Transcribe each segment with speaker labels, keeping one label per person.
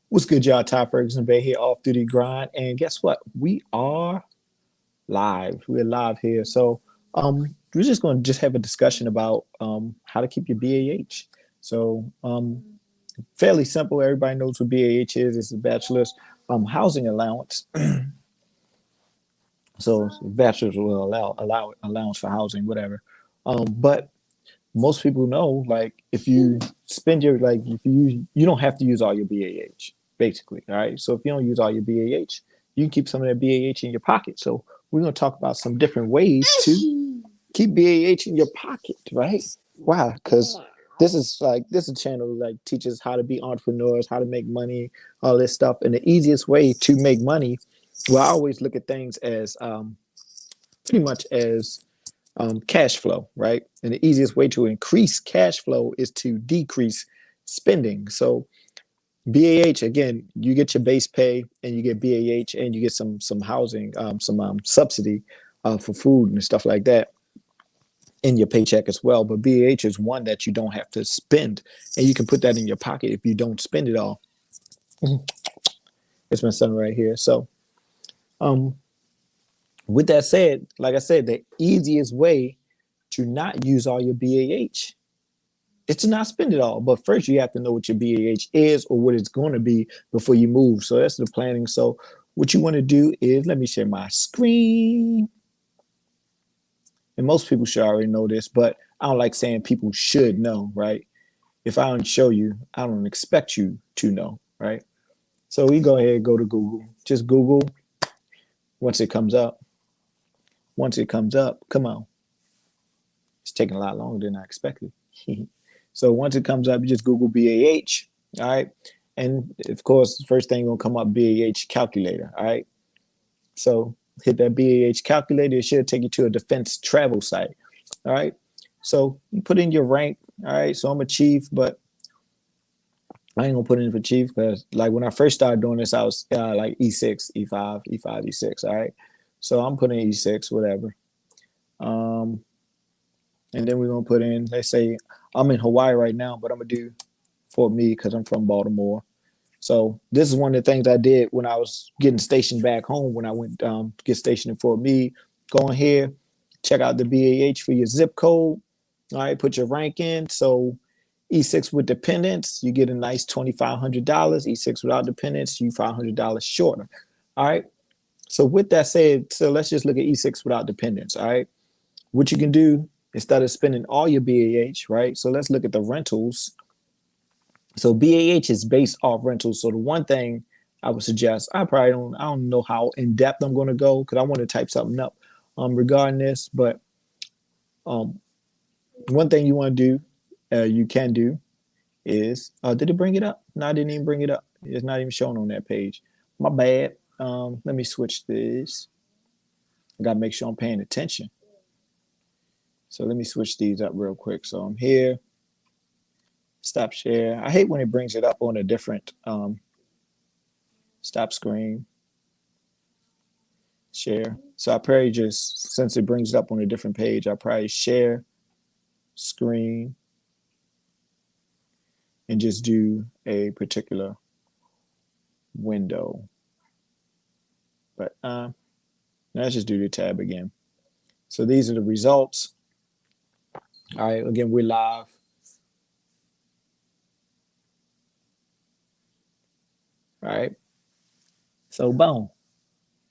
Speaker 1: What's good, y'all? Ty Ferguson Bay here, off duty grind, and guess what? We are live. We're live here, so we're just going to just have a discussion about how to keep your BAH. So fairly simple. Everybody knows what BAH is. It's a bachelor's housing allowance. So bachelor's will allow allowance for housing, whatever. But most people know, like, if you spend your, like, if you don't have to use all your BAH, basically. All right. So if you don't use all your BAH, you can keep some of that BAH in your pocket. So we're going to talk about some different ways to keep BAH in your pocket, right? Why? Because this is a channel like teaches how to be entrepreneurs, how to make money, all this stuff. And the easiest way to make money, well, I always look at things as pretty much as cash flow, right? And the easiest way to increase cash flow is to decrease spending. So BAH, again, you get your base pay and you get BAH and you get some housing, some subsidy for food and stuff like that in your paycheck as well. But BAH is one that you don't have to spend, and you can put that in your pocket if you don't spend it all. It's my son right here. So with that said, like I said, the easiest way to not use all your BAH is to not spend it all. But first, you have to know what your BAH is or what it's going to be before you move. So that's the planning. So what you want to do is, let me share my screen. And most people should already know this, but I don't like saying people should know, right? If I don't show you, I don't expect you to know, right? So we go ahead and go to Google. Just Google once it comes up. Once it comes up, come on. It's taking a lot longer than I expected. So once it comes up, you just Google BAH, all right? And of course, the first thing gonna come up, BAH calculator, all right? So hit that BAH calculator. It should take you to a defense travel site, all right? So you put in your rank, all right? So I'm a chief, but I ain't gonna put in for chief because, like, when I first started doing this, I was like E6, E5, E5, E6, all right? So I'm putting E6, whatever. And then we're going to put in, let's say I'm in Hawaii right now, but I'm going to do for me because I'm from Baltimore. So this is one of the things I did when I was getting stationed back home, when I went to get stationed in Fort Meade. Go in here, check out the BAH for your zip code. All right, put your rank in. So E6 with dependents, you get a nice $2,500. E6 without dependents, you $500 shorter. All right. So with that said, so let's just look at E6 without dependents. All right. What you can do instead of spending all your BAH, right? So let's look at the rentals. So BAH is based off rentals. So the one thing I would suggest, I don't know how in depth I'm going to go because I want to type something up regarding this. But one thing you want to do, you can do is, did it bring it up? No, I didn't even bring it up. It's not even shown on that page. My bad. Let me switch this. I got to make sure I'm paying attention. So let me switch these up real quick. So I'm here. Stop share. I hate when it brings it up on a different stop screen. Share. So I probably just, since it brings it up on a different page, I probably share screen and just do a particular window. But let's just do the tab again. So these are the results. All right, again, we're live. All right. So boom.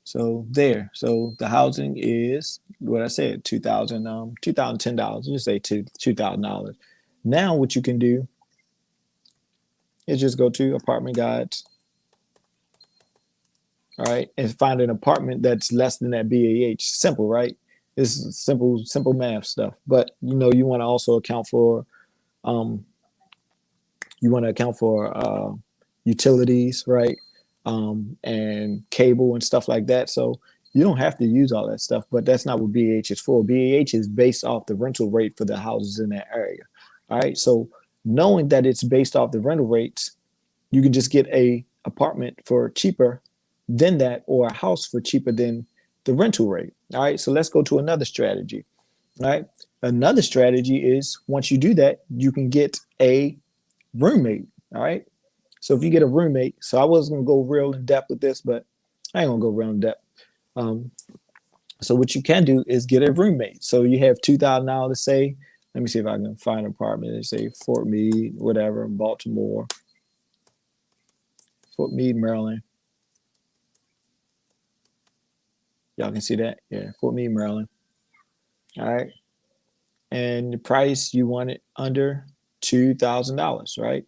Speaker 1: So there. So the housing is what I said, $2,010. Just say $2,000. Now what you can do is just go to apartment guides. All right, and find an apartment that's less than that BAH. Simple, right? It's simple math stuff. But you know, you want to also account for utilities, right? And cable and stuff like that. So you don't have to use all that stuff, but that's not what BAH is for. BAH is based off the rental rate for the houses in that area. All right. So knowing that it's based off the rental rates, you can just get a apartment for cheaper than that, or a house for cheaper than the rental rate. All right. So let's go to another strategy. All right. Another strategy is, once you do that, you can get a roommate. All right. So if you get a roommate, so I was gonna go real in depth with this, but I ain't gonna go real in depth. Um, so what you can do is get a roommate. So you have $2,000, say. Let me see if I can find an apartment. They say Fort Meade, whatever, Baltimore, Fort Meade, Maryland. Y'all can see that, yeah, Fort Meade, Maryland. All right, and the price you want it under $2,000, right?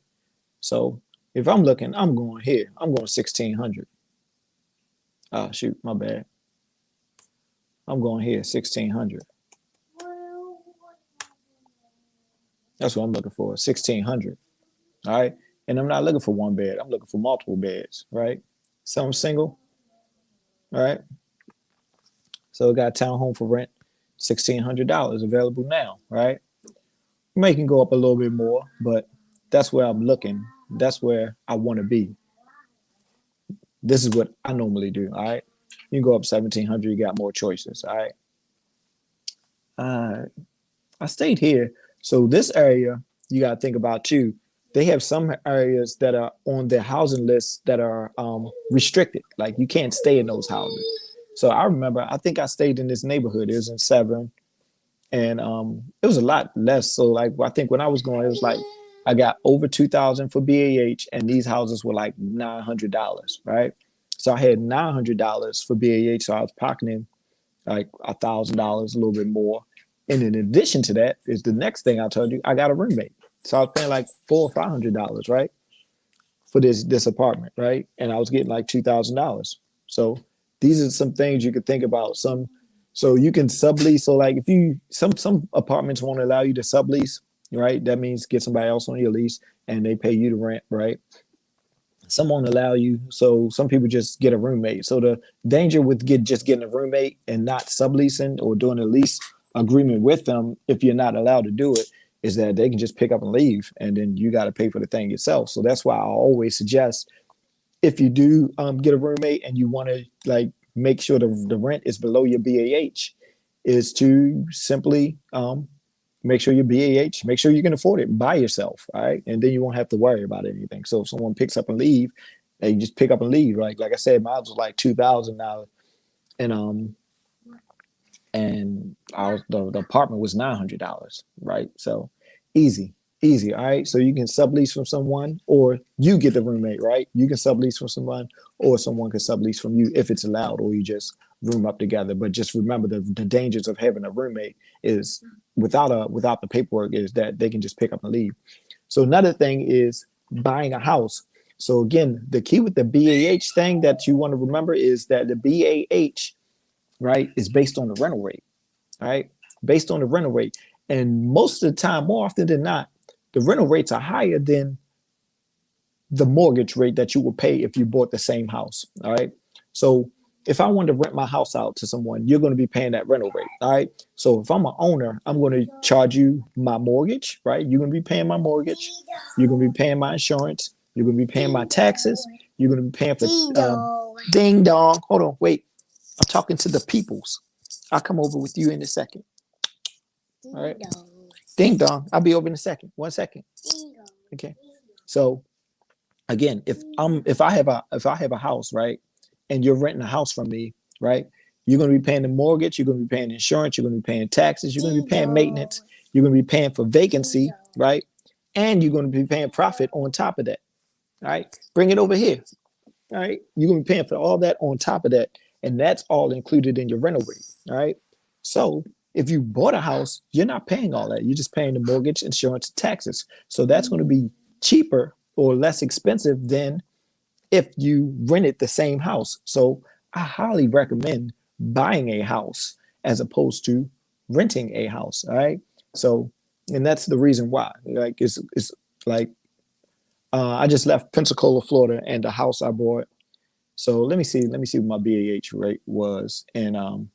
Speaker 1: So if I'm looking, I'm going here. I'm going 1,600. Oh shoot, my bad. I'm going here 1,600. That's what I'm looking for, 1,600. All right, and I'm not looking for one bed. I'm looking for multiple beds, right? So I'm single. All right, so I got a townhome for rent, $1,600 available now, right? You may can go up a little bit more, but that's where I'm looking. That's where I want to be. This is what I normally do. All right, you can go up 1,700. You got more choices. All right. Uh, I stayed here. So this area you got to think about too. They have some areas that are on their housing list that are restricted. Like you can't stay in those houses. So I remember, I think I stayed in this neighborhood. It was in Severn, and it was a lot less. So like I think when I was going, it was like I got over 2,000 for BAH, and these houses were like $900, right? So I had $900 for BAH, so I was pocketing like $1,000, a little bit more. And in addition to that, is the next thing I told you, I got a roommate. So I was paying like $400 or $500, right, for this apartment, right? And I was getting like $2,000. So these are some things you could think about. So you can sublease. So like if you some apartments won't allow you to sublease, right? That means get somebody else on your lease and they pay you the rent, right? Some won't allow you. So some people just get a roommate. So the danger with just getting a roommate and not subleasing or doing a lease agreement with them, if you're not allowed to do it, is that they can just pick up and leave, and then you got to pay for the thing yourself. So that's why I always suggest, if you do get a roommate and you want to like make sure the rent is below your BAH, is to simply make sure your BAH, make sure you can afford it by yourself, all right? And then you won't have to worry about anything. So if someone picks up and leave, they just pick up and leave. Like I said, mine was like $2,000, and the apartment was $900, right? So easy, easy. All right. So you can sublease from someone, or you get the roommate, right? You can sublease from someone, or someone can sublease from you if it's allowed, or you just room up together. But just remember the dangers of having a roommate is without the paperwork is that they can just pick up and leave. So another thing is buying a house. So again, the key with the BAH thing that you want to remember is that the BAH, right, is based on the rental rate, right? Based on the rental rate. And most of the time, more often than not, the rental rates are higher than the mortgage rate that you would pay if you bought the same house. All right. So if I wanted to rent my house out to someone, you're going to be paying that rental rate. All right. So if I'm an owner, I'm going to charge you my mortgage, right? You're going to be paying my mortgage. You're going to be paying my insurance. You're going to be paying my taxes. You're going to be paying for ding dong. Hold on. Wait. I'm talking to the peoples. I'll come over with you in a second. All right. Ding dong. I'll be over in a second. 1 second. Okay. So again, if I have a house, right, and you're renting a house from me, right, you're going to be paying the mortgage, you're going to be paying insurance, you're going to be paying taxes, you're going to be paying maintenance, you're going to be paying for vacancy, right, and you're going to be paying profit on top of that. All right, bring it over here. All right, you're going to be paying for all that on top of that, and that's all included in your rental rate. All right, so if you bought a house, you're not paying all that. You're just paying the mortgage, insurance, taxes. So that's going to be cheaper or less expensive than if you rented the same house. So I highly recommend buying a house as opposed to renting a house. All right. So, and that's the reason why. Like it's like I just left Pensacola, Florida, and the house I bought. So let me see what my BAH rate was in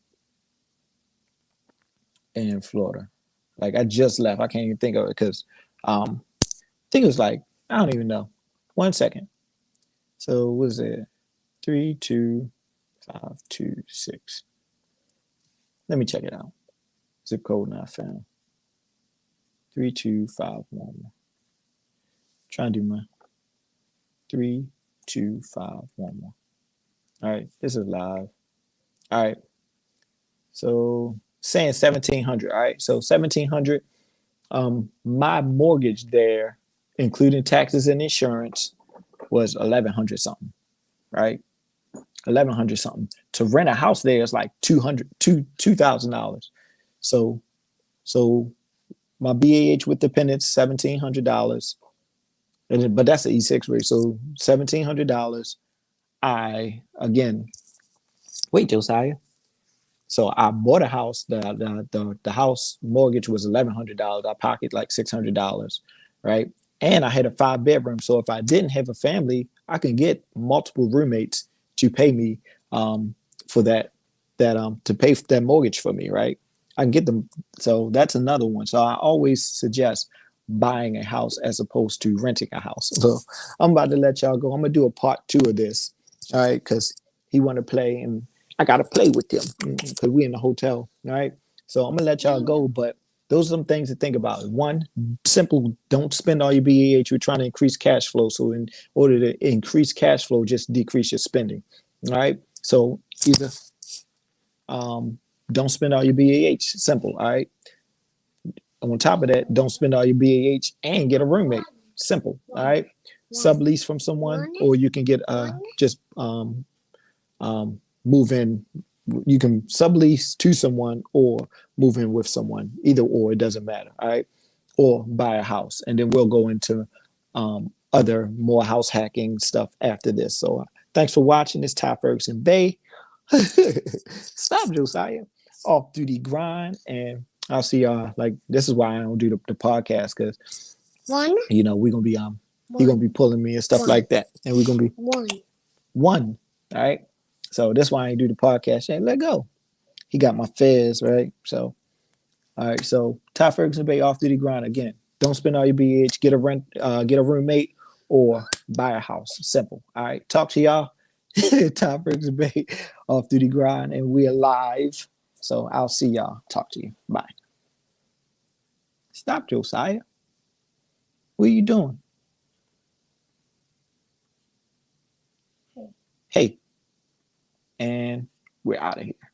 Speaker 1: Florida. Like I just left. I can't even think of it because I think it was like, I don't even know. 1 second. So what is it? 32526. Let me check it out. Zip code not found. 32511. Trying to do my 3, 2, 5, 1, 1. All right, this is live. All right, so saying 1,700. All right, so 1,700. My mortgage there, including taxes and insurance, was 1,100 something. Right, 1,100 something. To rent a house there is like $2,000. So so my BAH with dependents $1,700, but that's an E6 rate. So $1,700. I again wait, Josiah. So I bought a house. The house mortgage was $1,100. I pocketed like $600, right? And I had a 5 bedroom. So if I didn't have a family, I can get multiple roommates to pay me for that to pay that mortgage for me, right? I can get them. So that's another one. So I always suggest buying a house as opposed to renting a house. So I'm about to let y'all go. I'm gonna do a part 2 of this, all right? Because he want to play and I gotta play with them because we in the hotel, all right? So I'm gonna let y'all go, but those are some things to think about. One, simple, don't spend all your BAH. You're trying to increase cash flow. So in order to increase cash flow, just decrease your spending. All right. So either don't spend all your BAH. Simple. All right. On top of that, don't spend all your BAH and get a roommate. Simple. All right. Sublease from someone, or you can get just move in. You can sublease to someone or move in with someone. Either or, it doesn't matter. All right. Or buy a house, and then we'll go into other more house hacking stuff after this. So thanks for watching. This Ty Ferguson Bay. Stop, Josiah. Off duty grind, and I'll see y'all. Like this is why I don't do the podcast because we're gonna be you're gonna be pulling me and stuff like that, and we're gonna be one. All right. So that's why I ain't do the podcast. Hey, let go. He got my fez right. So all right. So Ty Ferguson Bay off duty grind again. Don't spend all your BH. Get a roommate, or buy a house. Simple. All right. Talk to y'all. Ty Ferguson Bay off duty grind, and we're live. So I'll see y'all. Talk to you. Bye. Stop, Josiah. What are you doing? Hey. And we're out of here.